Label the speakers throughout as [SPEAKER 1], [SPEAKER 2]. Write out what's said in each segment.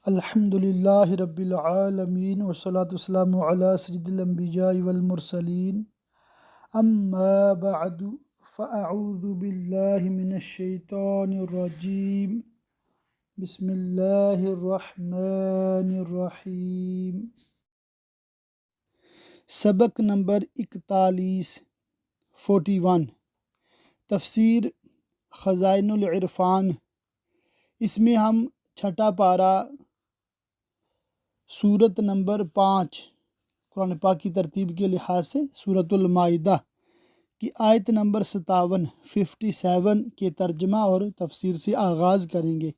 [SPEAKER 1] الحمد للہ رب العالمین والصلاة والسلام علی سید الانبیاء والمرسلین اما بعد فاعوذ باللہ من الشیطان الرجیم بسم اللہ الرحمن الرحیم۔ سبق نمبر 41 تفسیر خزائن العرفان۔ اس میں ہم چھٹا پارہ سورت نمبر 5 قرآن پاک کی ترتیب کے لحاظ سے سورۃ المائدہ کی آیت نمبر 57 کے ترجمہ اور تفسیر سے آغاز کریں گے۔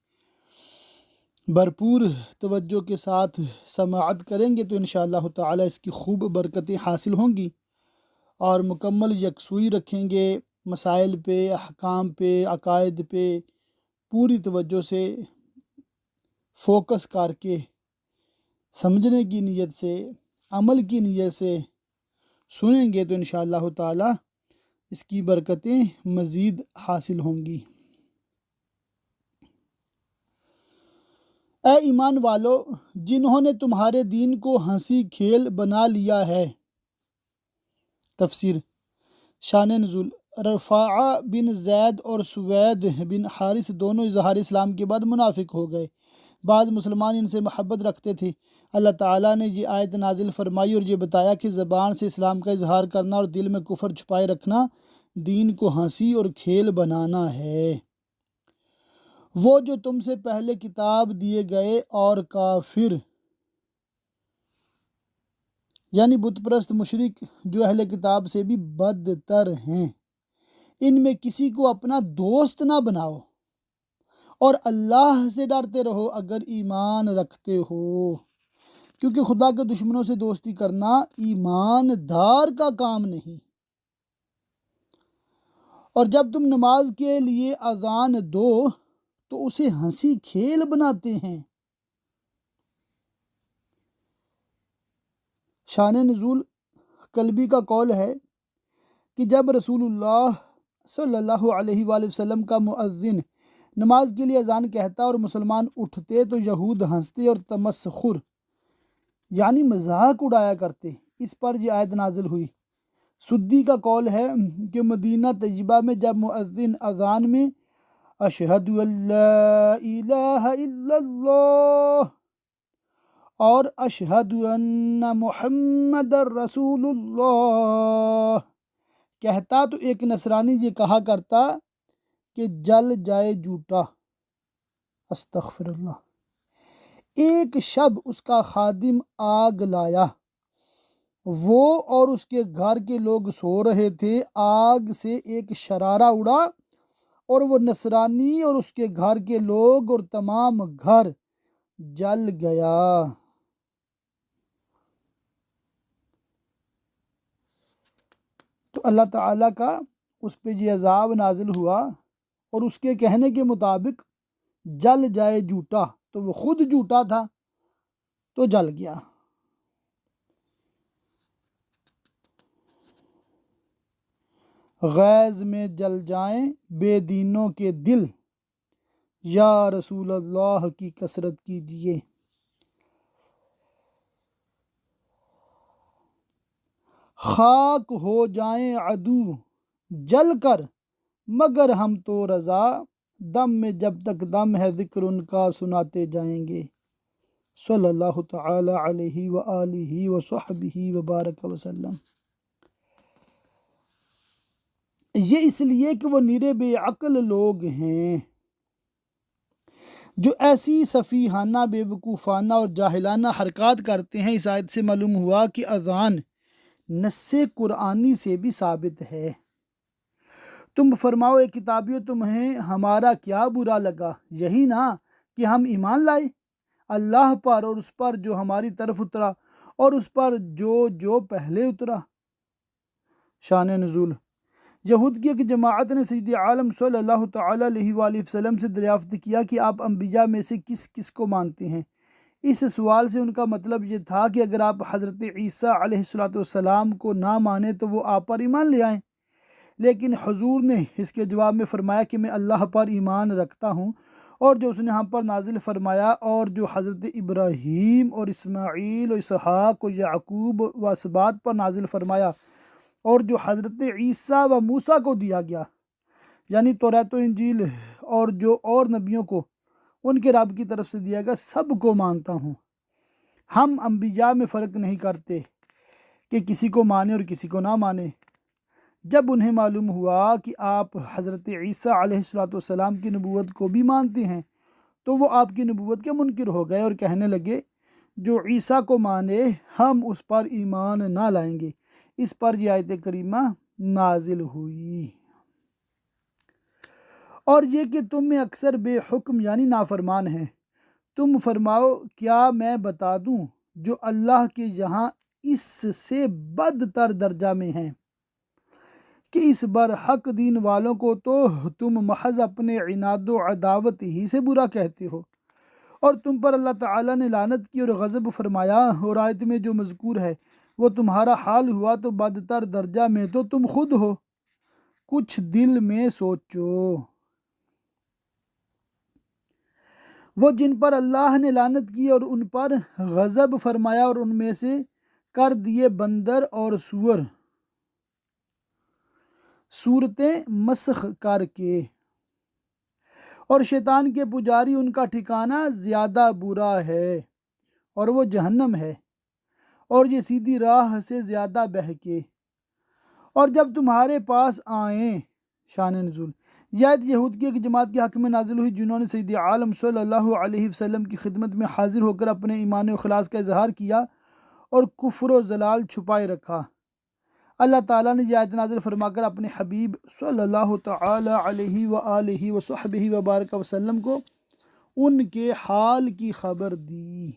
[SPEAKER 1] بھرپور توجہ کے ساتھ سماعت کریں گے تو انشاءاللہ تعالی اس کی خوب برکتیں حاصل ہوں گی، اور مکمل یکسوئی رکھیں گے مسائل پہ، احکام پہ، عقائد پہ پوری توجہ سے فوکس کر کے سمجھنے کی نیت سے، عمل کی نیت سے سنیں گے تو انشاءاللہ تعالی اس کی برکتیں مزید حاصل ہوں گی۔ اے ایمان والو، جنہوں نے تمہارے دین کو ہنسی کھیل بنا لیا ہے۔ تفسیر۔ شان نزول۔ رفاعہ بن زید اور سوید بن حارث دونوں اظہار اسلام کے بعد منافق ہو گئے۔ بعض مسلمان ان سے محبت رکھتے تھے۔ اللہ تعالیٰ نے یہ آیت نازل فرمائی اور یہ بتایا کہ زبان سے اسلام کا اظہار کرنا اور دل میں کفر چھپائے رکھنا دین کو ہنسی اور کھیل بنانا ہے۔ وہ جو تم سے پہلے کتاب دیے گئے اور کافر یعنی بت پرست مشرک جو اہل کتاب سے بھی بدتر ہیں، ان میں کسی کو اپنا دوست نہ بناؤ، اور اللہ سے ڈرتے رہو اگر ایمان رکھتے ہو، کیونکہ خدا کے دشمنوں سے دوستی کرنا ایماندار کا کام نہیں۔ اور جب تم نماز کے لیے اذان دو تو اسے ہنسی کھیل بناتے ہیں۔ شان نزول۔ قلبی کا قول ہے کہ جب رسول اللہ صلی اللہ علیہ وآلہ وسلم کا مؤذن نماز کے لیے اذان کہتا اور مسلمان اٹھتے تو یہود ہنستے اور تمسخر یعنی مذاق اڑایا کرتے۔ اس پر یہ آیت نازل ہوئی۔ سدی کا قول ہے کہ مدینہ طیبہ میں جب مؤذن اذان میں اشہد ان لا الہ الا اللہ اور اشہد ان محمد رسول اللہ کہتا تو ایک نصرانی یہ کہا کرتا کہ جل جائے جھوٹا، استغفر اللہ۔ ایک شب اس کا خادم آگ لایا، وہ اور اس کے گھر کے لوگ سو رہے تھے۔ آگ سے ایک شرارہ اڑا اور وہ نصرانی اور اس کے گھر کے لوگ اور تمام گھر جل گیا۔ تو اللہ تعالیٰ کا اس پہ یہ عذاب نازل ہوا، اور اس کے کہنے کے مطابق جل جائے جھوٹا، تو وہ خود جھوٹا تھا تو جل گیا۔ غیظ میں جل جائیں بے دینوں کے دل، یا رسول اللہ کی کثرت کیجیے۔ خاک ہو جائیں عدو جل کر مگر ہم تو رضا، دم میں جب تک دم ہے ذکر ان کا سناتے جائیں گے۔ صلی اللہ تعالی علیہ وآلہ وصحبہ وبارک وسلم۔ یہ اس لیے کہ وہ نرے بے عقل لوگ ہیں جو ایسی سفیہانہ، بے وقوفانہ اور جاہلانہ حرکات کرتے ہیں۔ اس آیت سے معلوم ہوا کہ اذان نص قرآنی سے بھی ثابت ہے۔ تم فرماؤ اے کتابیو، تمہیں ہمارا کیا برا لگا؟ یہی نا کہ ہم ایمان لائے اللہ پر اور اس پر جو ہماری طرف اترا اور اس پر جو پہلے اترا۔ شان نزول۔ یہود کی ایک جماعت نے سید عالم صلی اللہ تعالی علیہ وآلہ وسلم سے دریافت کیا کہ آپ انبیاء میں سے کس کس کو مانتے ہیں۔ اس سوال سے ان کا مطلب یہ تھا کہ اگر آپ حضرت عیسیٰ علیہ السلام کو نہ مانیں تو وہ آپ پر ایمان لے آئیں۔ لیکن حضور نے اس کے جواب میں فرمایا کہ میں اللہ پر ایمان رکھتا ہوں اور جو اس نے ہم پر نازل فرمایا، اور جو حضرت ابراہیم اور اسماعیل اور اسحاق اور یعقوب و اسباط پر نازل فرمایا، اور جو حضرت عیسیٰ و موسیٰ کو دیا گیا، یعنی توریت و انجیل، اور جو اور نبیوں کو ان کے رب کی طرف سے دیا گیا، سب کو مانتا ہوں۔ ہم انبیاء میں فرق نہیں کرتے کہ کسی کو مانے اور کسی کو نہ مانے۔ جب انہیں معلوم ہوا کہ آپ حضرت عیسیٰ علیہ السلام کی نبوت کو بھی مانتے ہیں تو وہ آپ کی نبوت کے منکر ہو گئے اور کہنے لگے، جو عیسیٰ کو مانے ہم اس پر ایمان نہ لائیں گے۔ اس پر یہ آیت کریمہ نازل ہوئی۔ اور یہ کہ تم میں اکثر بے حکم یعنی نافرمان ہیں۔ تم فرماؤ، کیا میں بتا دوں جو اللہ کے یہاں اس سے بدتر درجہ میں ہیں، کہ اس برحق دین والوں کو تو تم محض اپنے عناد و عداوت ہی سے برا کہتے ہو، اور تم پر اللہ تعالیٰ نے لعنت کی اور غضب فرمایا، اور آیت میں جو مذکور ہے وہ تمہارا حال ہوا تو بدتر درجہ میں تو تم خود ہو۔ کچھ دل میں سوچو، وہ جن پر اللہ نے لعنت کی اور ان پر غضب فرمایا اور ان میں سے کر دیے بندر اور سور، صورتیں مسخ کر کے، اور شیطان کے پجاری، ان کا ٹھکانہ زیادہ برا ہے اور وہ جہنم ہے، اور یہ سیدھی راہ سے زیادہ بہکے۔ اور جب تمہارے پاس آئیں، شان نزول، یہ آیت یہود کی ایک جماعت کے حق میں نازل ہوئی جنہوں نے سید عالم صلی اللہ علیہ وسلم کی خدمت میں حاضر ہو کر اپنے ایمان و اخلاص کا اظہار کیا اور کفر و ضلال چھپائے رکھا۔ اللہ تعالیٰ نے یہ آیت نازل فرما کر اپنے حبیب صلی اللہ تعالی علیہ وآلہ وصحبہ وبارک وسلم کو ان کے حال کی خبر دی۔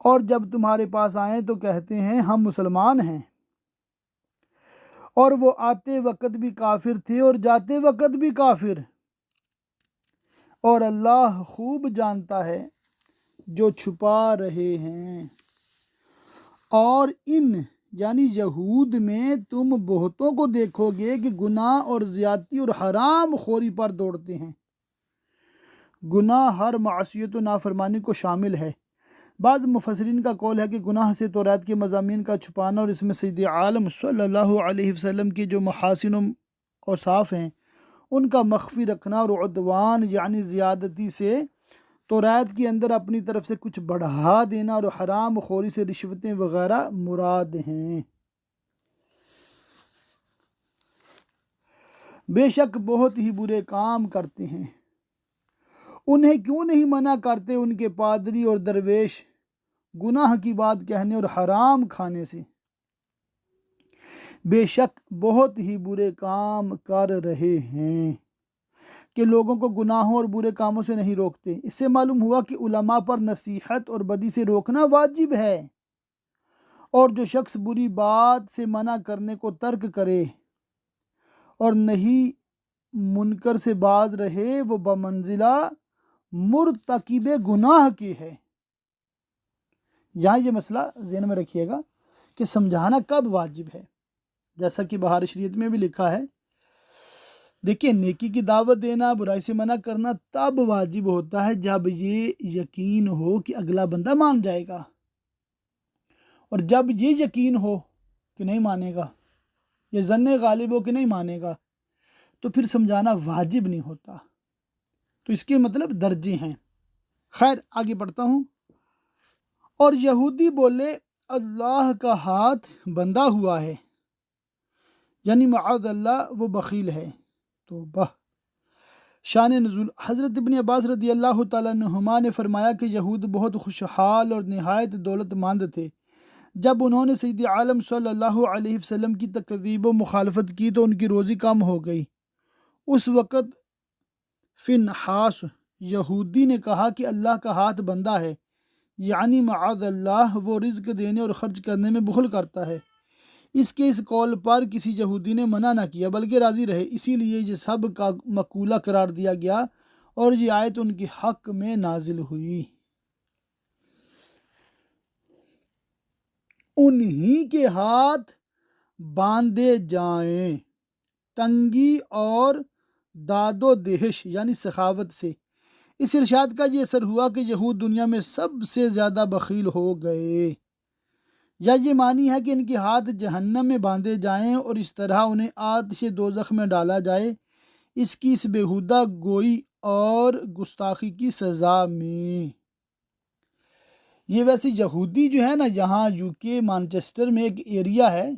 [SPEAKER 1] اور جب تمہارے پاس آئیں تو کہتے ہیں ہم مسلمان ہیں، اور وہ آتے وقت بھی کافر تھے اور جاتے وقت بھی کافر، اور اللہ خوب جانتا ہے جو چھپا رہے ہیں۔ اور ان یعنی یہود میں تم بہتوں کو دیکھو گے کہ گناہ اور زیادتی اور حرام خوری پر دوڑتے ہیں۔ گناہ ہر معصیت و نافرمانی کو شامل ہے۔ بعض مفسرین کا قول ہے کہ گناہ سے توریت کے مضامین کا چھپانا، اور اس میں سید عالم صلی اللہ علیہ وسلم کے جو محاسن و اوصاف ہیں ان کا مخفی رکھنا، اور عدوان یعنی زیادتی سے توریت کے اندر اپنی طرف سے کچھ بڑھا دینا، اور حرام خوری سے رشوتیں وغیرہ مراد ہیں۔ بے شک بہت ہی برے کام کرتے ہیں، انہیں کیوں نہیں منع کرتے ان کے پادری اور درویش گناہ کی بات کہنے اور حرام کھانے سے؟ بے شک بہت ہی برے کام کر رہے ہیں کہ لوگوں کو گناہوں اور برے کاموں سے نہیں روکتے۔ اس سے معلوم ہوا کہ علماء پر نصیحت اور بدی سے روکنا واجب ہے، اور جو شخص بری بات سے منع کرنے کو ترک کرے اور نہیں منکر سے باز رہے، وہ بمنزلہ مرتکب گناہ کی ہے۔ یہاں یہ مسئلہ ذہن میں رکھیے گا کہ سمجھانا کب واجب ہے، جیسا کہ بہار شریعت میں بھی لکھا ہے۔ دیکھیں، نیکی کی دعوت دینا، برائی سے منع کرنا تب واجب ہوتا ہے جب یہ یقین ہو کہ اگلا بندہ مان جائے گا، اور جب یہ یقین ہو کہ نہیں مانے گا، یہ ظن غالب ہو کہ نہیں مانے گا، تو پھر سمجھانا واجب نہیں ہوتا۔ تو اس کے مطلب درجے ہیں۔ خیر، آگے پڑھتا ہوں۔ اور یہودی بولے، اللہ کا ہاتھ بندھا ہوا ہے، یعنی معاذ اللہ وہ بخیل ہے۔ توبہ۔ شان نزول، حضرت ابن عباس رضی اللہ تعالیٰ عنہما نے فرمایا کہ یہود بہت خوشحال اور نہایت دولت مند تھے۔ جب انہوں نے سید عالم صلی اللہ علیہ وسلم کی تکذیب و مخالفت کی تو ان کی روزی کم ہو گئی۔ اس وقت فنحاس یہودی نے کہا کہ اللہ کا ہاتھ بندھا ہے، یعنی معاذ اللہ وہ رزق دینے اور خرچ کرنے میں بخل کرتا ہے۔ اس قول پر کسی یہودی نے منع نہ کیا بلکہ راضی رہے، اسی لیے یہ سب کا مقولہ قرار دیا گیا اور یہ آیت ان کے حق میں نازل ہوئی۔ انہی کے ہاتھ باندھے جائیں تنگی اور داد و دہش یعنی سخاوت سے۔ اس ارشاد کا یہ اثر ہوا کہ یہود دنیا میں سب سے زیادہ بخیل ہو گئے، یا یہ معنی ہے کہ ان کے ہاتھ جہنم میں باندھے جائیں اور اس طرح انہیں آتش دوزخ میں ڈالا جائے، اس کی اس بےہودہ گوئی اور گستاخی کی سزا میں۔ یہ ویسے یہودی جو ہے نا، یہاں یو کے مانچسٹر میں ایک ایریا ہے،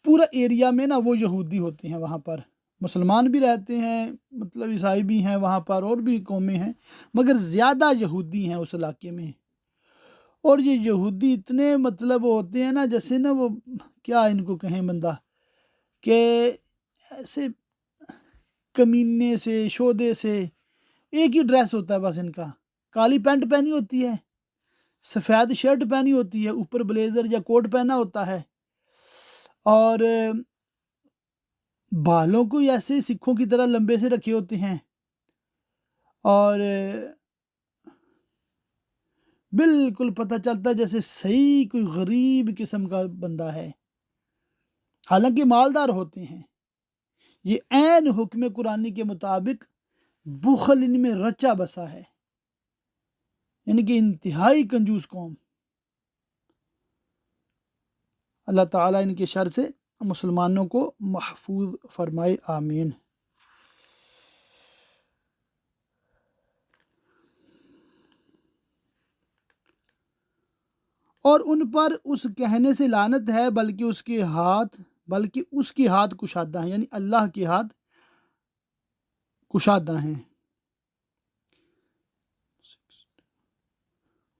[SPEAKER 1] پورا ایریا میں نا وہ یہودی ہوتے ہیں، وہاں پر مسلمان بھی رہتے ہیں، مطلب عیسائی بھی ہیں وہاں پر، اور بھی قومیں ہیں، مگر زیادہ یہودی ہیں اس علاقے میں۔ اور یہ یہودی اتنے مطلب ہوتے ہیں نا، جیسے نا وہ کیا ان کو کہیں بندہ، کہ ایسے کمینے سے شودے سے، ایک ہی ڈریس ہوتا ہے بس ان کا، کالی پینٹ پہنی ہوتی ہے، سفید شرٹ پہنی ہوتی ہے، اوپر بلیزر یا کوٹ پہنا ہوتا ہے، اور بالوں کو ایسے سکھوں کی طرح لمبے سے رکھے ہوتے ہیں، اور بالکل پتہ چلتا ہے جیسے صحیح کوئی غریب قسم کا بندہ ہے، حالانکہ مالدار ہوتے ہیں۔ یہ عین حکم قرآنی کے مطابق بخل ان میں رچا بسا ہے، یعنی کہ انتہائی کنجوس قوم۔ اللہ تعالیٰ ان کے شر سے مسلمانوں کو محفوظ فرمائے، آمین۔ اور ان پر اس کہنے سے لعنت ہے، بلکہ اس کے ہاتھ کشادہ ہیں، یعنی اللہ کے ہاتھ کشادہ ہیں۔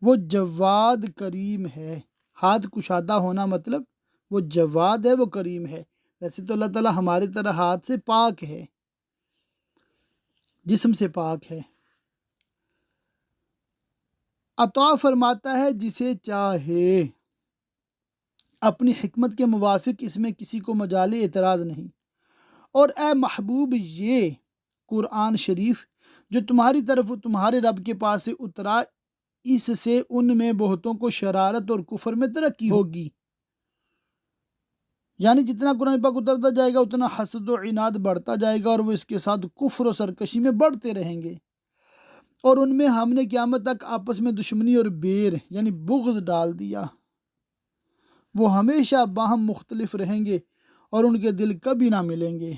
[SPEAKER 1] وہ جواد کریم ہے، ہاتھ کشادہ ہونا مطلب وہ جواد ہے، وہ کریم ہے۔ ویسے تو اللہ تعالیٰ ہماری طرح ہاتھ سے پاک ہے، جسم سے پاک ہے۔ عطا فرماتا ہے جسے چاہے، اپنی حکمت کے موافق، اس میں کسی کو مجال اعتراض نہیں۔ اور اے محبوب، یہ قرآن شریف جو تمہاری طرف تمہارے رب کے پاس سے اترا، اس سے ان میں بہتوں کو شرارت اور کفر میں ترقی ہوگی، یعنی جتنا قرآن پاک اترتا جائے گا اتنا حسد و عناد بڑھتا جائے گا، اور وہ اس کے ساتھ کفر و سرکشی میں بڑھتے رہیں گے، اور ان میں ہم نے قیامت تک آپس میں دشمنی اور بیر یعنی بغض ڈال دیا، وہ ہمیشہ باہم مختلف رہیں گے اور ان کے دل کبھی نہ ملیں گے۔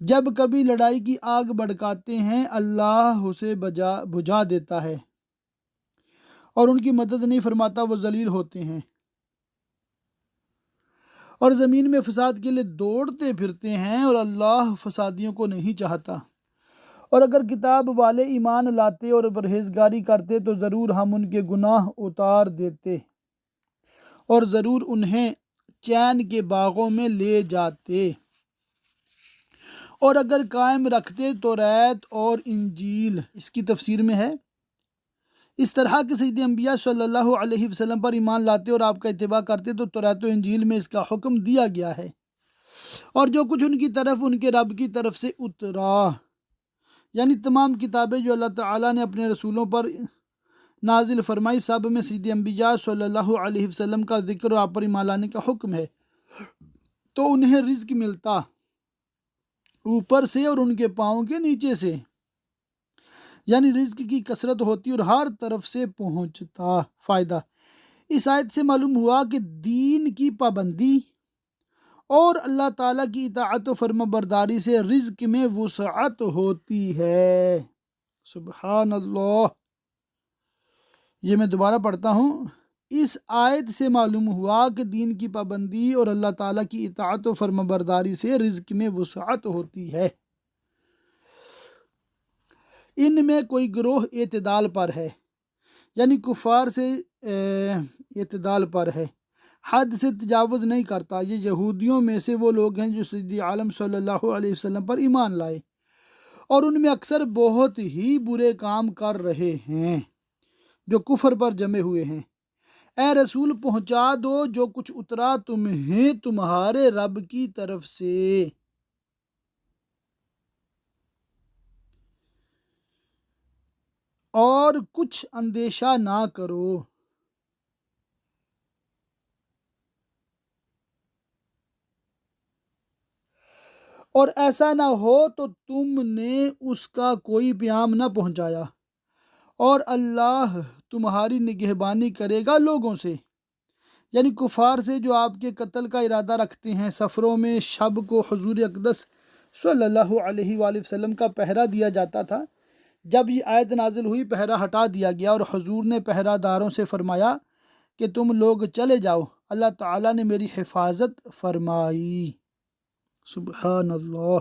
[SPEAKER 1] جب کبھی لڑائی کی آگ بھڑکاتے ہیں، اللہ اسے بجھا دیتا ہے، اور ان کی مدد نہیں فرماتا، وہ ذلیل ہوتے ہیں اور زمین میں فساد کے لیے دوڑتے پھرتے ہیں، اور اللہ فسادیوں کو نہیں چاہتا۔ اور اگر کتاب والے ایمان لاتے اور پرہیزگاری کرتے تو ضرور ہم ان کے گناہ اتار دیتے، اور ضرور انہیں چین کے باغوں میں لے جاتے، اور اگر قائم رکھتے توریت اور انجیل۔ اس کی تفسیر میں ہے، اس طرح کے سید انبیاء صلی اللہ علیہ وسلم پر ایمان لاتے اور آپ کا اتباع کرتے تو توریت و انجیل میں اس کا حکم دیا گیا ہے، اور جو کچھ ان کی طرف ان کے رب کی طرف سے اترا، یعنی تمام کتابیں جو اللہ تعالیٰ نے اپنے رسولوں پر نازل فرمائی، سب میں سید انبیاء صلی اللہ علیہ وسلم کا ذکر اور آپ پر ایمان لانے کا حکم ہے، تو انہیں رزق ملتا اوپر سے اور ان کے پاؤں کے نیچے سے، یعنی رزق کی کثرت ہوتی اور ہر طرف سے پہنچتا فائدہ۔ اس آیت سے معلوم ہوا کہ دین کی پابندی اور اللہ تعالیٰ کی اطاعت و فرما برداری سے رزق میں وسعت ہوتی ہے۔ سبحان اللہ۔ یہ میں دوبارہ پڑھتا ہوں۔ اس آیت سے معلوم ہوا کہ دین کی پابندی اور اللہ تعالیٰ کی اطاعت و فرما برداری سے رزق میں وسعت ہوتی ہے۔ ان میں کوئی گروہ اعتدال پر ہے، یعنی کفار سے اعتدال پر ہے، حد سے تجاوز نہیں کرتا۔ یہ یہودیوں میں سے وہ لوگ ہیں جو سید عالم صلی اللہ علیہ وسلم پر ایمان لائے، اور ان میں اکثر بہت ہی برے کام کر رہے ہیں جو کفر پر جمے ہوئے ہیں۔ اے رسول، پہنچا دو جو کچھ اترا تمہیں تمہارے رب کی طرف سے، اور کچھ اندیشہ نہ کرو۔ اور ایسا نہ ہو تو تم نے اس کا کوئی پیام نہ پہنچایا، اور اللہ تمہاری نگہبانی کرے گا لوگوں سے، یعنی کفار سے جو آپ کے قتل کا ارادہ رکھتے ہیں۔ سفروں میں شب کو حضور اقدس صلی اللہ علیہ وآلہ وسلم کا پہرا دیا جاتا تھا۔ جب یہ آیت نازل ہوئی، پہرا ہٹا دیا گیا اور حضور نے پہرا داروں سے فرمایا کہ تم لوگ چلے جاؤ، اللہ تعالیٰ نے میری حفاظت فرمائی۔ سبحان اللہ۔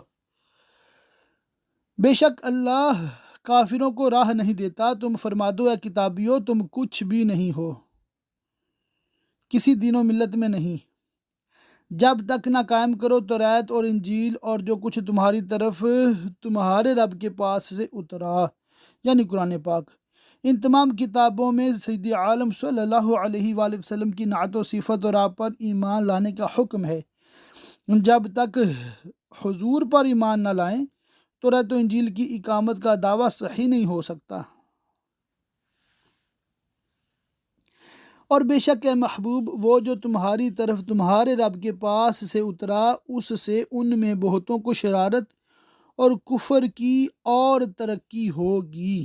[SPEAKER 1] بے شک اللہ کافروں کو راہ نہیں دیتا۔ تم فرما دو اے کتابیو، تم کچھ بھی نہیں ہو، کسی دین و ملت میں نہیں، جب تک نہ قائم کرو توریت اور انجیل اور جو کچھ تمہاری طرف تمہارے رب کے پاس سے اترا، یعنی قرآن پاک۔ ان تمام کتابوں میں سید عالم صلی اللہ علیہ وآلہ وسلم کی نعت و صفت اور آپ پر ایمان لانے کا حکم ہے۔ جب تک حضور پر ایمان نہ لائیں توریت و انجیل کی اقامت کا دعویٰ صحیح نہیں ہو سکتا۔ اور بے شک اے محبوب، وہ جو تمہاری طرف تمہارے رب کے پاس سے اترا، اس سے ان میں بہتوں کو شرارت اور کفر کی اور ترقی ہوگی،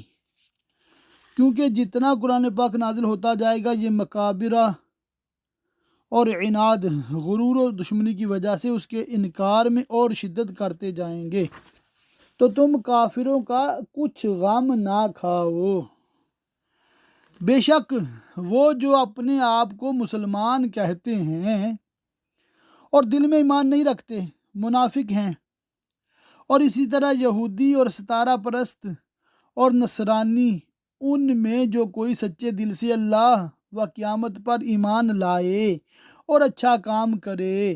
[SPEAKER 1] کیونکہ جتنا قرآن پاک نازل ہوتا جائے گا یہ مکابرہ اور عناد، غرور و دشمنی کی وجہ سے اس کے انکار میں اور شدت کرتے جائیں گے۔ تو تم کافروں کا کچھ غم نہ کھاؤ۔ بے شک وہ جو اپنے آپ کو مسلمان کہتے ہیں اور دل میں ایمان نہیں رکھتے، منافق ہیں، اور اسی طرح یہودی اور ستارہ پرست اور نصرانی، ان میں جو کوئی سچے دل سے اللہ و قیامت پر ایمان لائے اور اچھا کام کرے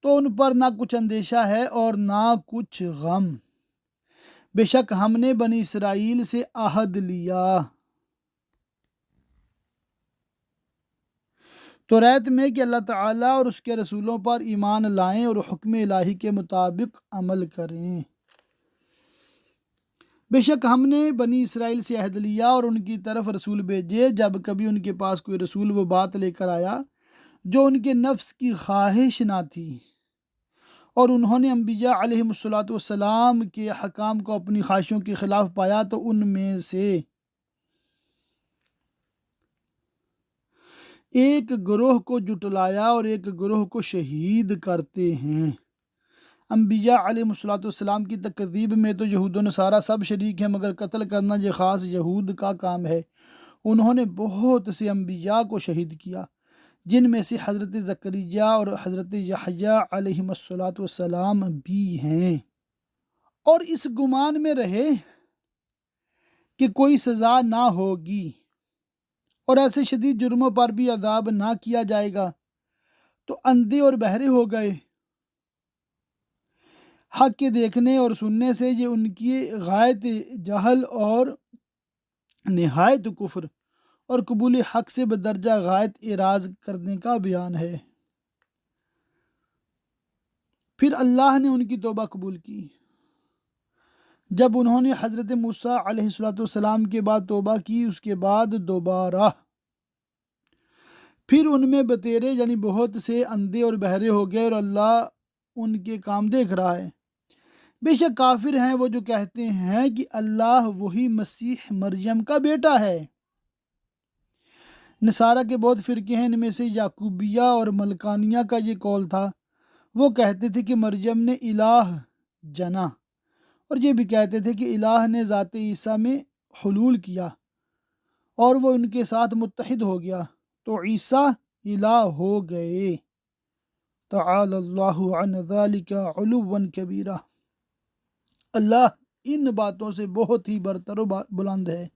[SPEAKER 1] تو ان پر نہ کچھ اندیشہ ہے اور نہ کچھ غم۔ بے شک ہم نے بنی اسرائیل سے عہد لیا توریت میں کہ اللہ تعالیٰ اور اس کے رسولوں پر ایمان لائیں اور حکم الہی کے مطابق عمل کریں۔ بے شک ہم نے بنی اسرائیل سے عہد لیا اور ان کی طرف رسول بھیجے، جب کبھی ان کے پاس کوئی رسول وہ بات لے کر آیا جو ان کے نفس کی خواہش نہ تھی، اور انہوں نے انبیاء علیہم السلام کے حکام کو اپنی خواہشوں کے خلاف پایا تو ان میں سے ایک گروہ کو جٹلایا اور ایک گروہ کو شہید کرتے ہیں۔ انبیاء علیہ السلام کی تکذیب میں تو یہود و نصارہ سب شریک ہیں، مگر قتل کرنا یہ خاص یہود کا کام ہے۔ انہوں نے بہت سے انبیاء کو شہید کیا، جن میں سے حضرت زکریا اور حضرت یحییٰ علیہ السلام بھی ہیں، اور اس گمان میں رہے کہ کوئی سزا نہ ہوگی اور ایسے شدید جرموں پر بھی عذاب نہ کیا جائے گا، تو اندھے اور بہرے ہو گئے۔ حق کے دیکھنے اور سننے سے یہ ان کی غایت جہل اور نہایت کفر اور قبول حق سے بدرجہ غایت اعراض کرنے کا بیان ہے۔ پھر اللہ نے ان کی توبہ قبول کی، جب انہوں نے حضرت موسیٰ علیہ السلام کے بعد توبہ کی، اس کے بعد دوبارہ پھر ان میں بتیرے یعنی بہت سے اندھے اور بہرے ہو گئے، اور اللہ ان کے کام دیکھ رہا ہے۔ بے شک کافر ہیں وہ جو کہتے ہیں کہ اللہ وہی مسیح مریم کا بیٹا ہے۔ نصارہ کے بہت فرقے ہیں، ان میں سے یعقوبیہ اور ملکانیہ کا یہ قول تھا۔ وہ کہتے تھے کہ مریم نے الہ جنا، اور یہ بھی کہتے تھے کہ الہ نے ذات عیسیٰ میں حلول کیا اور وہ ان کے ساتھ متحد ہو گیا، تو عیسیٰ الہ ہو گئے۔ تعالی اللہ عن ذلک علوا کبیرہ۔ اللہ ان باتوں سے بہت ہی برتر و بلند ہے۔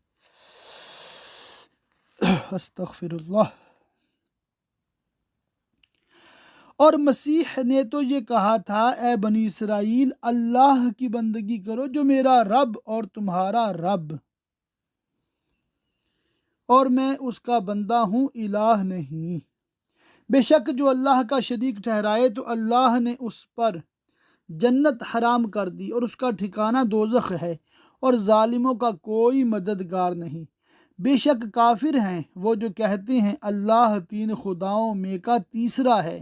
[SPEAKER 1] استغفر اللہ۔ اور مسیح نے تو یہ کہا تھا، اے بنی اسرائیل، اللہ کی بندگی کرو جو میرا رب اور تمہارا رب، اور میں اس کا بندہ ہوں، الہ نہیں۔ بے شک جو اللہ کا شریک ٹھہرائے تو اللہ نے اس پر جنت حرام کر دی اور اس کا ٹھکانہ دوزخ ہے، اور ظالموں کا کوئی مددگار نہیں۔ بے شک کافر ہیں وہ جو کہتے ہیں اللہ تین خداؤں میں کا تیسرا ہے۔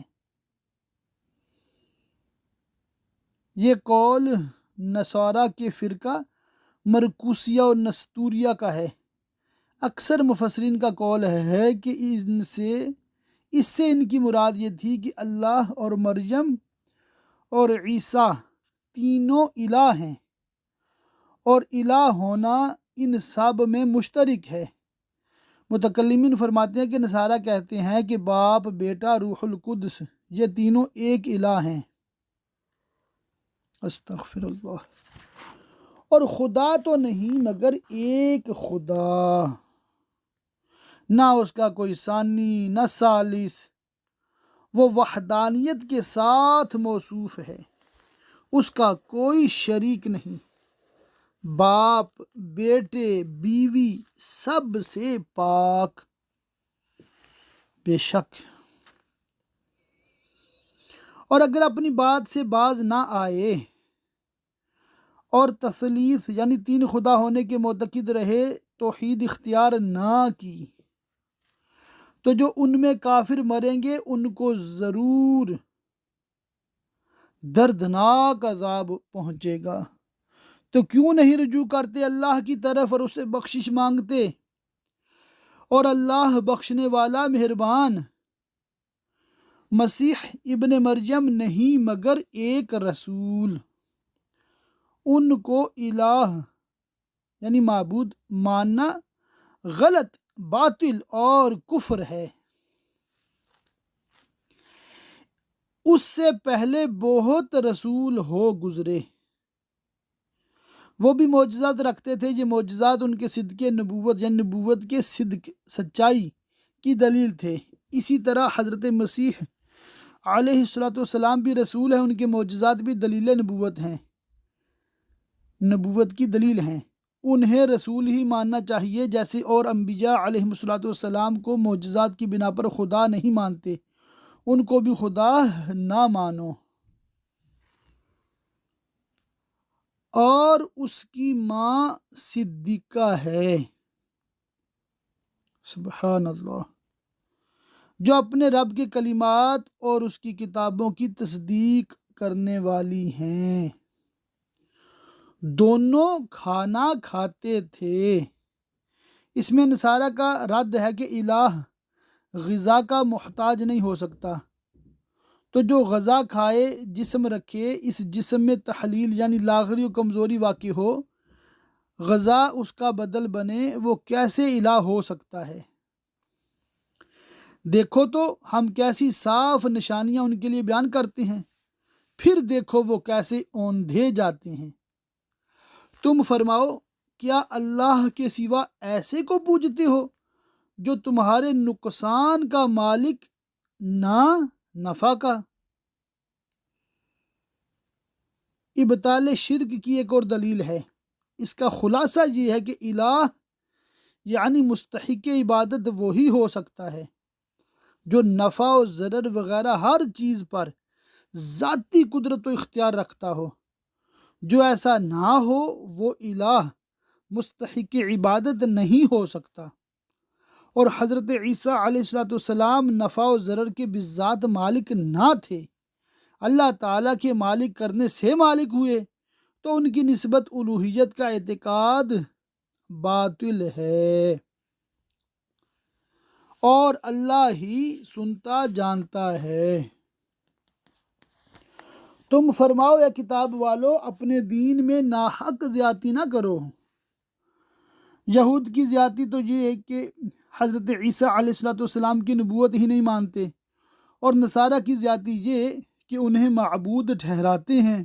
[SPEAKER 1] یہ قول نصارہ کے فرقہ مرکوسیہ اور نستوریہ کا ہے۔ اکثر مفسرین کا قول ہے کہ اس سے ان کی مراد یہ تھی کہ اللہ اور مریم اور عیسیٰ تینوں الہ ہیں اور الہ ہونا ان سب میں مشترک ہے۔ متکلمین فرماتے ہیں کہ نصارہ کہتے ہیں کہ باپ، بیٹا، روح القدس یہ تینوں ایک الہ ہیں۔ استغفر اللہ۔ اور خدا تو نہیں مگر ایک خدا، نہ اس کا کوئی ثانی نہ ثالث، وہ وحدانیت کے ساتھ موصوف ہے، اس کا کوئی شریک نہیں، باپ، بیٹے، بیوی سب سے پاک۔ بے شک، اور اگر اپنی بات سے باز نہ آئے اور تثلیث یعنی تین خدا ہونے کے معتقد رہے، توحید اختیار نہ کی، تو جو ان میں کافر مریں گے ان کو ضرور دردناک عذاب پہنچے گا۔ تو کیوں نہیں رجوع کرتے اللہ کی طرف اور اس سے بخشش مانگتے؟ اور اللہ بخشنے والا مہربان۔ مسیح ابن مریم نہیں مگر ایک رسول، ان کو الہ یعنی معبود ماننا غلط، باطل اور کفر ہے۔ اس سے پہلے بہت رسول ہو گزرے، وہ بھی معجزات رکھتے تھے، یہ معجزات ان کے صدق نبوت یعنی نبوت کے صدق، سچائی کی دلیل تھے۔ اسی طرح حضرت مسیح علیہ السلام بھی رسول ہیں، ان کے معجزات بھی دلیل نبوت ہیں، نبوت کی دلیل ہیں۔ انہیں رسول ہی ماننا چاہیے، جیسے اور انبیاء علیہ السلام کو معجزات کی بنا پر خدا نہیں مانتے، ان کو بھی خدا نہ مانو۔ اور اس کی ماں صدیقہ ہے، سبحان اللہ، جو اپنے رب کے کلمات اور اس کی کتابوں کی تصدیق کرنے والی ہیں۔ دونوں کھانا کھاتے تھے۔ اس میں نصارہ کا رد ہے کہ الہ غذا کا محتاج نہیں ہو سکتا، تو جو غذا کھائے، جسم رکھے، اس جسم میں تحلیل یعنی لاغری و کمزوری واقع ہو، غذا اس کا بدل بنے، وہ کیسے الہ ہو سکتا ہے؟ دیکھو تو ہم کیسی صاف نشانیاں ان کے لیے بیان کرتے ہیں، پھر دیکھو وہ کیسے اوندھے جاتے ہیں۔ تم فرماؤ، کیا اللہ کے سوا ایسے کو پوجتے ہو جو تمہارے نقصان کا مالک نہ نفع کا؟ ابطال شرک کی ایک اور دلیل ہے۔ اس کا خلاصہ یہ ہے کہ الہ یعنی مستحق عبادت وہی ہو سکتا ہے جو نفع و ضرر وغیرہ ہر چیز پر ذاتی قدرت و اختیار رکھتا ہو۔ جو ایسا نہ ہو وہ الہ مستحق عبادت نہیں ہو سکتا۔ اور حضرت عیسیٰ علیہ السلام نفع و ضرر کے بذات مالک نہ تھے، اللہ تعالیٰ کے مالک کرنے سے مالک ہوئے، تو ان کی نسبت الوہیت کا اعتقاد باطل ہے، اور اللہ ہی سنتا جانتا ہے۔ تم فرماؤ یا کتاب والو، اپنے دین میں ناحق زیادتی نہ کرو۔ یہود کی زیادتی تو یہ ہے کہ حضرت عیسیٰ علیہ السلام کی نبوت ہی نہیں مانتے، اور نصارہ کی زیادتی یہ کہ انہیں معبود ٹھہراتے ہیں۔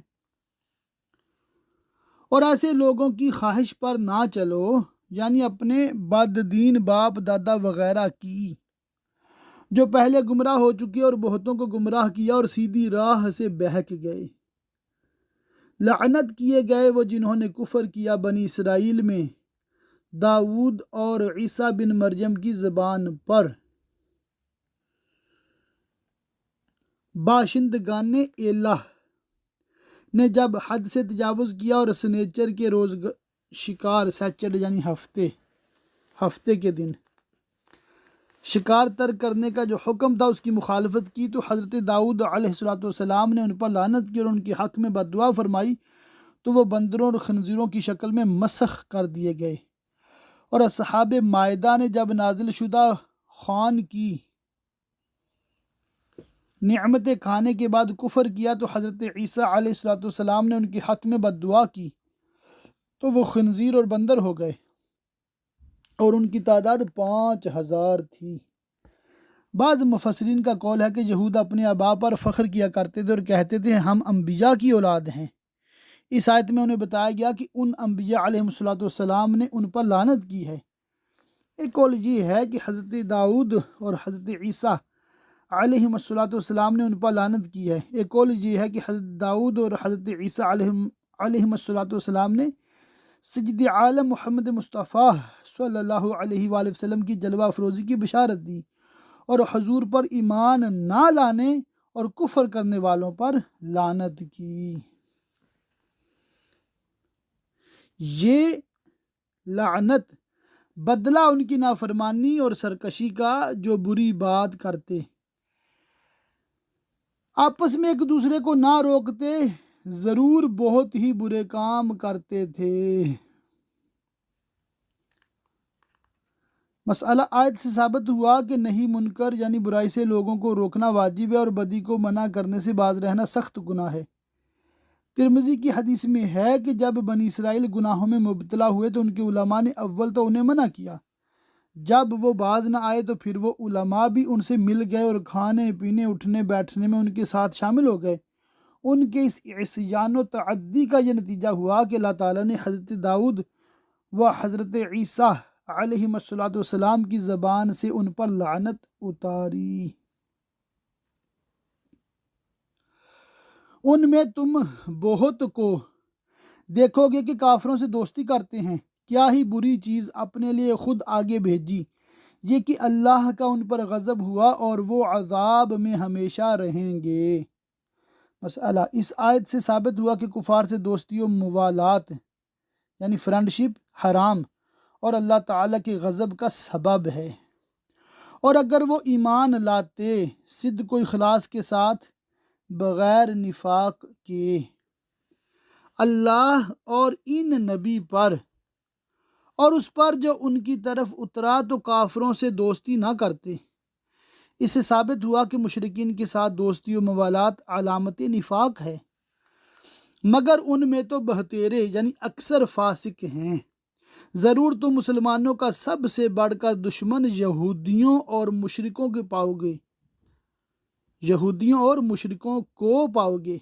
[SPEAKER 1] اور ایسے لوگوں کی خواہش پر نہ چلو، یعنی اپنے بد دین باپ دادا وغیرہ کی، جو پہلے گمراہ ہو چکے اور بہتوں کو گمراہ کیا اور سیدھی راہ سے بہک گئے۔ لعنت کیے گئے وہ جنہوں نے کفر کیا بنی اسرائیل میں داؤد اور عیسیٰ بن مریم کی زبان پر۔ باشندگان الہ نے جب حد سے تجاوز کیا اور سنیچر کے روز شکار، سیچرڈ یعنی ہفتے کے دن شکار ترک کرنے کا جو حکم تھا اس کی مخالفت کی تو حضرت داؤد علیہ السلام نے ان پر لعنت کی اور ان کے حق میں بد دعا فرمائی، تو وہ بندروں اور خنزیروں کی شکل میں مسخ کر دیے گئے۔ اور اصحاب مائدہ نے جب نازل شدہ خوان کی نعمتیں کھانے کے بعد کفر کیا تو حضرت عیسیٰ علیہ السلام نے ان کے حق میں بد دعا کی، تو وہ خنزیر اور بندر ہو گئے اور ان کی تعداد 5000 تھی۔ بعض مفسرین کا قول ہے کہ یہود اپنے آباء پر فخر کیا کرتے تھے اور کہتے تھے ہم انبیاء کی اولاد ہیں۔ اس آیت میں انہیں بتایا گیا کہ ان انبیاء علیہ السلام نے ان پر لعنت کی ہے۔ ایک قول یہ ہے کہ حضرت داؤد اور حضرت عیسیٰ علیہ السلام نے ان پر لعنت کی ہے۔ ایک قول یہ ہے کہ حضرت داؤد اور حضرت عیسیٰ علیہ السلام نے سید عالم محمد مصطفیٰ صلی اللہ علیہ وآلہ وسلم کی جلوہ افروزی کی بشارت دی اور حضور پر ایمان نہ لانے اور کفر کرنے والوں پر لعنت کی۔ یہ لعنت بدلہ ان کی نافرمانی اور سرکشی کا جو بری بات کرتے، آپس میں ایک دوسرے کو نہ روکتے، ضرور بہت ہی برے کام کرتے تھے۔ مسئلہ آیت سے ثابت ہوا کہ نہیں منکر یعنی برائی سے لوگوں کو روکنا واجب ہے اور بدی کو منع کرنے سے باز رہنا سخت گناہ ہے۔ ترمذی کی حدیث میں ہے کہ جب بنی اسرائیل گناہوں میں مبتلا ہوئے تو ان کے علماء نے اول تو انہیں منع کیا، جب وہ باز نہ آئے تو پھر وہ علماء بھی ان سے مل گئے اور کھانے پینے اٹھنے بیٹھنے میں ان کے ساتھ شامل ہو گئے۔ ان کے اس عصیان و تعدی کا یہ نتیجہ ہوا کہ اللہ تعالیٰ نے حضرت داؤد و حضرت عیسیٰ علیہ السلام کی زبان سے ان پر لعنت اتاری۔ ان میں تم بہت کو دیکھو گے کہ کافروں سے دوستی کرتے ہیں، کیا ہی بری چیز اپنے لیے خود آگے بھیجی، یہ کہ اللہ کا ان پر غضب ہوا اور وہ عذاب میں ہمیشہ رہیں گے۔ مسئلہ اس آیت سے ثابت ہوا کہ کفار سے دوستی و موالات یعنی فرینڈشپ حرام اور اللہ تعالیٰ کے غضب کا سبب ہے، اور اگر وہ ایمان لاتے صدق و اخلاص کے ساتھ بغیر نفاق کے اللہ اور ان نبی پر اور اس پر جو ان کی طرف اترا تو کافروں سے دوستی نہ کرتے۔ اس سے ثابت ہوا کہ مشرکین کے ساتھ دوستی و موالات علامت نفاق ہے، مگر ان میں تو بہتیرے یعنی اکثر فاسق ہیں۔ ضرور تو مسلمانوں کا سب سے بڑھ کر دشمن یہودیوں اور مشرکوں کو پاؤ گے،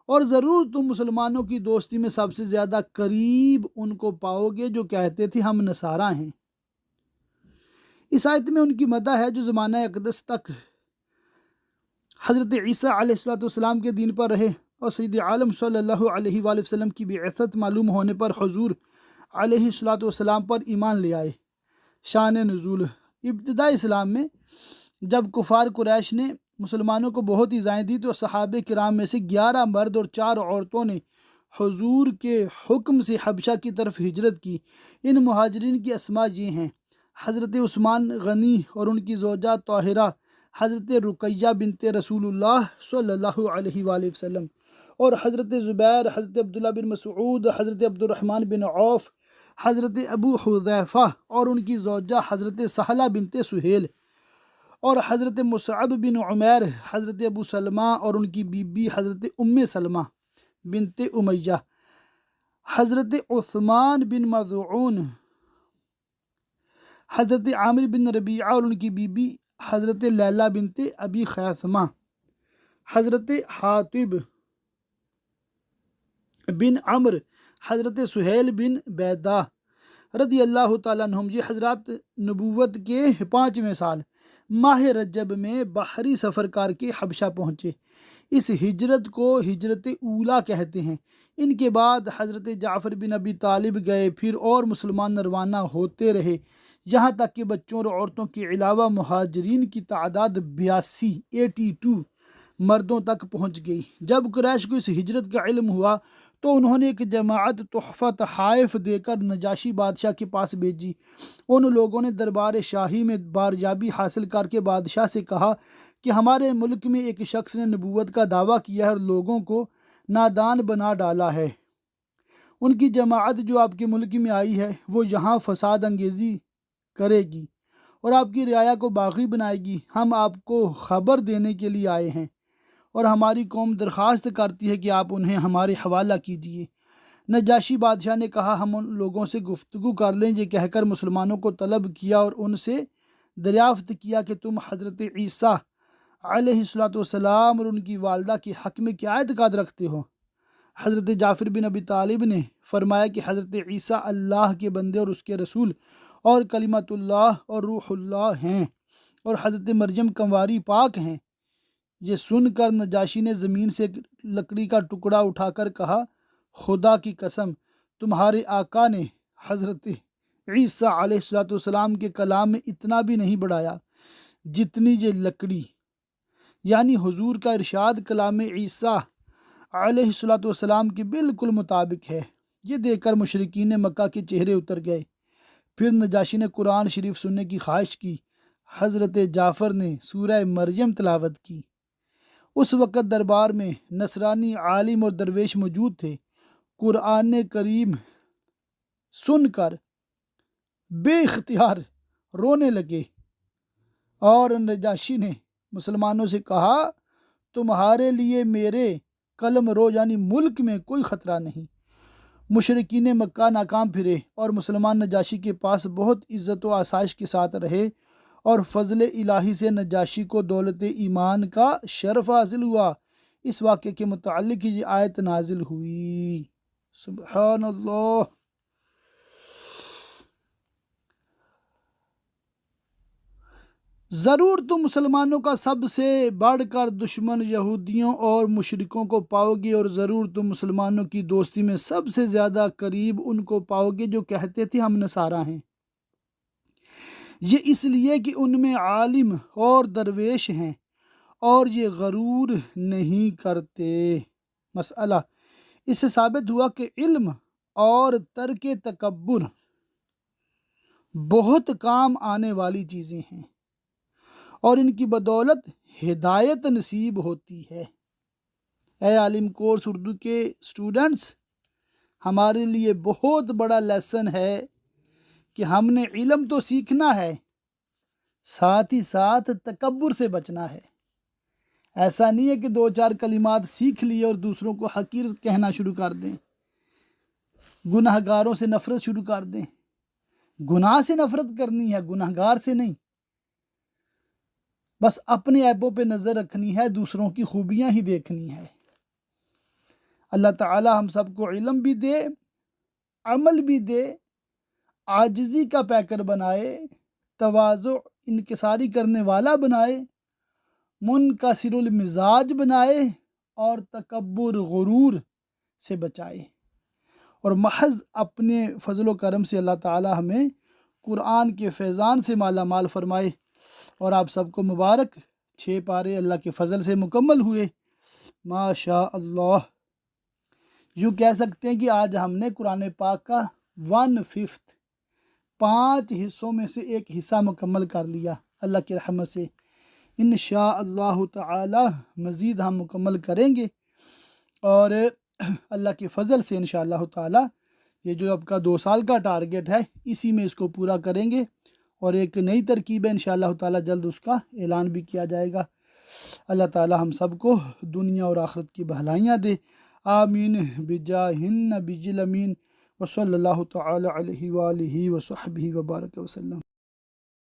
[SPEAKER 1] اور ضرور تم مسلمانوں کی دوستی میں سب سے زیادہ قریب ان کو پاؤ گے جو کہتے تھے ہم نصارہ ہیں۔ اس آیت میں ان کی مدح ہے جو زمانہ اقدس تک حضرت عیسیٰ علیہ السلام کے دین پر رہے اور سید عالم صلی اللہ علیہ وآلہ وسلم کی بعثت معلوم ہونے پر حضور علیہ السلام پر ایمان لے آئے۔ شان نزول ابتدائی اسلام میں جب کفار قریش نے مسلمانوں کو بہت ایذائیں دی تو صحابہ کرام میں سے 11 مرد اور 4 عورتوں نے حضور کے حکم سے حبشہ کی طرف ہجرت کی۔ ان مہاجرین کی اسماء یہ ہیں: حضرت عثمان غنی اور ان کی زوجہ طاہرہ، حضرت رقیہ بنت رسول اللہ صلی اللہ علیہ وآلہ وسلم، اور حضرت زبیر، حضرت عبداللہ بن مسعود، حضرت عبد الرحمن بن عوف، حضرت ابو حذیفہ اور ان کی زوجہ حضرت سہلہ بنت سہیل، اور حضرت مصعب بن عمیر، حضرت ابو سلمہ اور ان کی بیوی حضرت ام سلمہ بنت امیہ، حضرت عثمان بن مظعون، حضرت عامر بن ربیعہ اور ان کی بیوی حضرت لیلہ بنت ابی خیثمہ، حضرت حاطب بن عمر، حضرت سہیل بن بیدہ رضی اللہ تعالیٰ عنہم۔ یہ حضرات نبوت کے 5ویں سال ماہ رجب میں بحری سفر کر کے حبشہ پہنچے۔ اس ہجرت کو ہجرت اولیٰ کہتے ہیں۔ ان کے بعد حضرت جعفر بن ابی طالب گئے، پھر اور مسلمان روانہ ہوتے رہے، یہاں تک کہ بچوں اور عورتوں کے علاوہ مہاجرین کی تعداد 82 مردوں تک پہنچ گئی۔ جب قریش کو اس ہجرت کا علم ہوا تو انہوں نے ایک جماعت تحفہ تحائف دے کر نجاشی بادشاہ کے پاس بھیجی۔ ان لوگوں نے دربار شاہی میں بارجابی حاصل کر کے بادشاہ سے کہا کہ ہمارے ملک میں ایک شخص نے نبوت کا دعویٰ کیا ہے اور لوگوں کو نادان بنا ڈالا ہے۔ ان کی جماعت جو آپ کے ملک میں آئی ہے وہ یہاں فساد انگیزی کرے گی اور آپ کی رعایا کو باغی بنائے گی۔ ہم آپ کو خبر دینے کے لیے آئے ہیں اور ہماری قوم درخواست کرتی ہے کہ آپ انہیں ہمارے حوالہ کیجیے۔ نجاشی بادشاہ نے کہا ہم ان لوگوں سے گفتگو کر لیں۔ یہ کہہ کر مسلمانوں کو طلب کیا اور ان سے دریافت کیا کہ تم حضرت عیسیٰ علیہ السلام اور ان کی والدہ کے حق میں کیا اعتقاد رکھتے ہو؟ حضرت جعفر بن ابی طالب نے فرمایا کہ حضرت عیسیٰ اللہ کے بندے اور اس کے رسول اور کلمت اللہ اور روح اللہ ہیں اور حضرت مریم کنواری پاک ہیں۔ یہ سن کر نجاشی نے زمین سے ایک لکڑی کا ٹکڑا اٹھا کر کہا خدا کی قسم تمہارے آقا نے حضرت عیسیٰ علیہ السلام کے کلام میں اتنا بھی نہیں بڑھایا جتنی یہ لکڑی، یعنی حضور کا ارشاد کلام عیسیٰ علیہ السلام کے بالکل مطابق ہے۔ یہ دیکھ کر مشرکین مکہ کے چہرے اتر گئے۔ پھر نجاشی نے قرآن شریف سننے کی خواہش کی۔ حضرت جعفر نے سورہ مریم تلاوت کی۔ اس وقت دربار میں نصرانی عالم اور درویش موجود تھے۔ قرآن کریم سن کر بے اختیار رونے لگے اور نجاشی نے مسلمانوں سے کہا تمہارے لیے میرے قلم رو یعنی ملک میں کوئی خطرہ نہیں۔ مشرکین مکہ ناکام پھرے اور مسلمان نجاشی کے پاس بہت عزت و آسائش کے ساتھ رہے اور فضل الہی سے نجاشی کو دولت ایمان کا شرف حاصل ہوا۔ اس واقعے کے متعلق یہ آیت نازل ہوئی۔ سبحان اللہ۔ ضرور تم مسلمانوں کا سب سے بڑھ کر دشمن یہودیوں اور مشرکوں کو پاؤ گے اور ضرور تم مسلمانوں کی دوستی میں سب سے زیادہ قریب ان کو پاؤ گے جو کہتے تھے ہم نصارہ ہیں۔ یہ اس لیے کہ ان میں عالم اور درویش ہیں اور یہ غرور نہیں کرتے۔ مسئلہ اس سے ثابت ہوا کہ علم اور ترک تکبر بہت کام آنے والی چیزیں ہیں اور ان کی بدولت ہدایت نصیب ہوتی ہے۔ اے عالم کورس اردو کے اسٹوڈنٹس، ہمارے لیے بہت بڑا لیسن ہے کہ ہم نے علم تو سیکھنا ہے، ساتھ ہی ساتھ تکبر سے بچنا ہے۔ ایسا نہیں ہے کہ 2-4 کلمات سیکھ لیے اور دوسروں کو حقیر کہنا شروع کر دیں، گناہ گاروں سے نفرت شروع کر دیں۔ گناہ سے نفرت کرنی ہے، گناہ گار سے نہیں۔ بس اپنے عیبوں پہ نظر رکھنی ہے، دوسروں کی خوبیاں ہی دیکھنی ہے۔ اللہ تعالی ہم سب کو علم بھی دے، عمل بھی دے، عاجزی کا پیکر بنائے، تواضع انکساری کرنے والا بنائے، منکسر المزاج بنائے اور تکبر غرور سے بچائے، اور محض اپنے فضل و کرم سے اللہ تعالی ہمیں قرآن کے فیضان سے مالا مال فرمائے۔ اور آپ سب کو مبارک، 6 پارے اللہ کے فضل سے مکمل ہوئے، ماشاء اللہ۔ یوں کہہ سکتے ہیں کہ آج ہم نے قرآن پاک کا 1/5 5 حصوں میں سے ایک حصہ مکمل کر لیا اللہ کی رحمت سے۔ انشاءاللہ تعالی مزید ہم مکمل کریں گے اور اللہ کے فضل سے انشاءاللہ تعالی یہ جو آپ کا 2 سال کا ٹارگٹ ہے اسی میں اس کو پورا کریں گے، اور ایک نئی ترکیب ہے انشاءاللہ تعالی جلد اس کا اعلان بھی کیا جائے گا۔ اللہ تعالی ہم سب کو دنیا اور آخرت کی بھلائیاں دے، آمین بجاہ النبی الامین، وصلی اللہ تعالی علیہ وآلہ وصحبہ وبارک وسلم۔